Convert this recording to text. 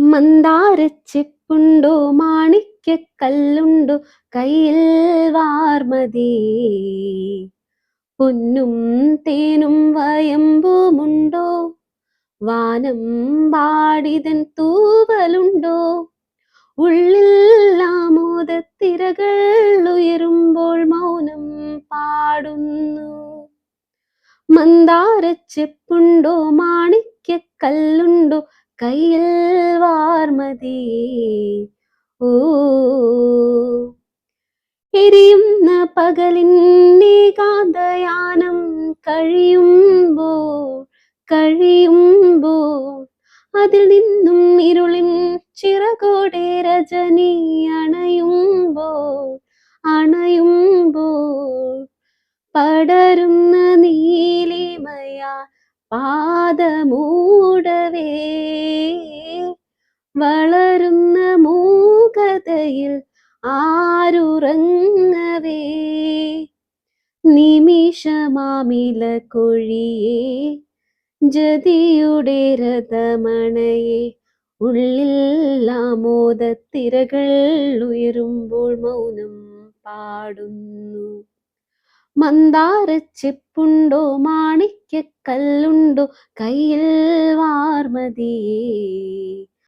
മന്ദാരച്ചെപ്പുണ്ടോ മാണിക്യക്കല്ലുണ്ടോ കയ്യിൽ വാർമതി. പൊന്നും തേനും വയമ്പുമുണ്ടോ വാനം പാടിതൻ തൂവലുണ്ടോ. ഉള്ളിൽ ആമോദത്തിരകൾ ഉയരുമ്പോൾ മൗനം പാടുന്നു. മന്ദാരച്ചെപ്പുണ്ടോ മാണിക്യക്കല്ലുണ്ടോ കയ്യിൽ വാർമതി. ഓ എരിയുന്ന പകലിന്നേകാന്തയാനം കഴിയുമ്പോൾ അതിൽ നിന്നും ഇരുളിൻ ചിറകോടെ രജനി അണയുമ്പോൾ പടരുന്ന നീലിമയാ പാദമൂടവേ വളരുന്ന മൂകതയിൽ ആരുറങ്ങവേ. നിമിഷമാമില കൊഴിയേ ജതിയുടെ രഥമണയെ ഉള്ളിൽ ആമോദത്തിരകൾ ഉയരുമ്പോൾ മൗനം പാടുന്നു. മന്ദാരച്ചെപ്പുണ്ടോ മാണിക്യക്കല്ലുണ്ടോ കയ്യിൽ വാർമതിയേ.